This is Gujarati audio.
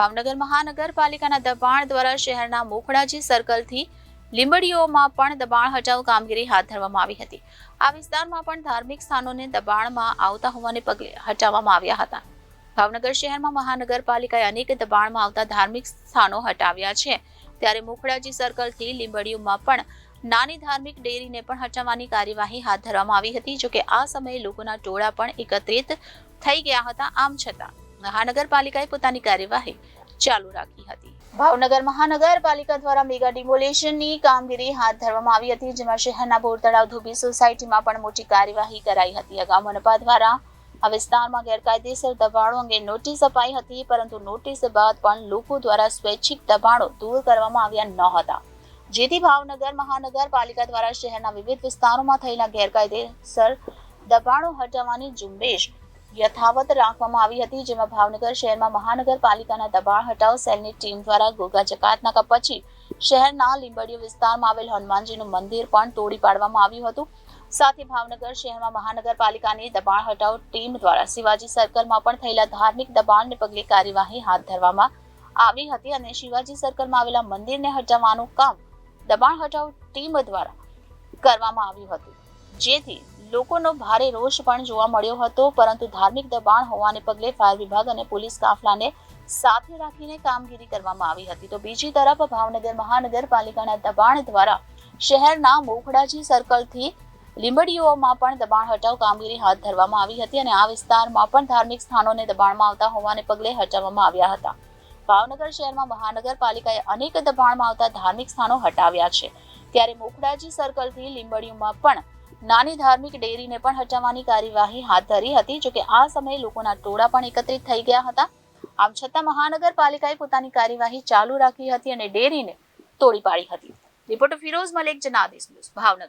ભાવનગર મહાનગરપાલિકાના દબાણ દ્વારા શહેરના મોખડાજી સર્કલથી લીંબડીઓમાં પણ દબાણ હટાવ કામગીરી હાથ ધરવામાં આવી હતી. આ વિસ્તારમાં પણ ધાર્મિક સ્થાનોને દબાણમાં આવતા હોવાને પગલે હટાવવામાં આવ્યા હતા. ભાવનગર શહેરમાં મહાનગરપાલિકાએ અનેક દબાણમાં આવતા ધાર્મિક સ્થાનો હટાવ્યા છે, ત્યારે મોખડાજી સર્કલથી લીંબડીઓમાં પણ નાની ધાર્મિક ડેરીને પણ હટાવવાની કાર્યવાહી હાથ ધરવામાં આવી હતી. જોકે આ સમયે લોકોના ટોળા પણ એકત્રિત થઈ ગયા હતા. આમ છતાં મહાનગરપાલિકાએ પોતાની કાર્યવાહી ચાલુ રાખી હતી. ભાવનગર મહાનગરપાલિકા દ્વારા મેગા ડિમોલેશનની કામગીરી હાથ ધરવામાં આવી હતી, જેમાં શહેરના બોર તળાવ ધોબી સોસાયટીમાં પણ મોટી કાર્યવાહી કરાઈ હતી. અગાઉ મનપા દ્વારા આ વિસ્તારમાં ગેરકાયદેસર દબાણો અંગે નોટિસ અપાઈ હતી, પરંતુ નોટિસ બાદ પણ લોકો દ્વારા સ્વૈચ્છિક દબાણો દૂર કરવામાં આવ્યા ન હતા, જેથી ભાવનગર મહાનગરપાલિકા દ્વારા શહેરના વિવિધ વિસ્તારોમાં થયેલા ગેરકાયદેસર દબાણો હટાવવાની ઝુંબેશ યથાવત રાખવામાં આવી હતી. જેમાં ભાવનગર શહેરમાં મહાનગરપાલિકાના દબાણ હટાવ સેલની ટીમ દ્વારા ઘોઘા ચકાતનાકા પછી શહેરના લીંબડીઓ વિસ્તારમાં આવેલ હનુમાનજીનું મંદિર પણ તોડી પાડવામાં આવ્યું હતું. સાથે ભાવનગર શહેરમાં મહાનગરપાલિકાની દબાણ હટાવ ટીમ દ્વારા શિવાજી સર્કલમાં પણ થયેલા ધાર્મિક દબાણને પગલે કાર્યવાહી હાથ ધરવામાં આવી હતી અને શિવાજી સર્કલમાં આવેલા મંદિરને હટાવવાનું કામ દબાણ હટાવ ટીમ દ્વારા કરવામાં આવ્યું હતું, જેથી લોકોનો ભારે રોષ પણ જોવા મળ્યો હતો. પરંતુ ધાર્મિક દબાણ હોવાને પગલે ફાયર વિભાગ અને પોલીસ કાફલાને સાથે રાખીને કામગીરી કરવામાં આવી હતી. તો બીજી તરફ ભાવનગર મહાનગરપાલિકાના દબાણ દ્વારા શહેરના મોખડાજી સર્કલથી લીંબડીઓમાં પણ દબાણ હટાવ કામગીરી હાથ ધરવામાં આવી હતી અને આ વિસ્તારમાં પણ ધાર્મિક સ્થાનોને દબાણમાં આવતા હોવાને પગલે હટાવવામાં આવ્યા હતા. ભાવનગર શહેરમાં મહાનગરપાલિકાએ અનેક દબાણમાં આવતા ધાર્મિક સ્થાનો હટાવ્યા છે, ત્યારે મોખડાજી સર્કલથી લીંબડીઓમાં પણ નાની ધાર્મિક ડેરીને પણ હટાવવાની કાર્યવાહી હાથ ધરી હતી. જોકે આ સમયે લોકોના ટોળા પણ એકત્રિત થઈ ગયા હતા. આમ છતાં મહાનગરપાલિકાએ પોતાની કાર્યવાહી ચાલુ રાખી હતી અને ડેરીને તોડી પાડી હતી. Reporter Firoz Malek, Janadesh news, Bhavnagar.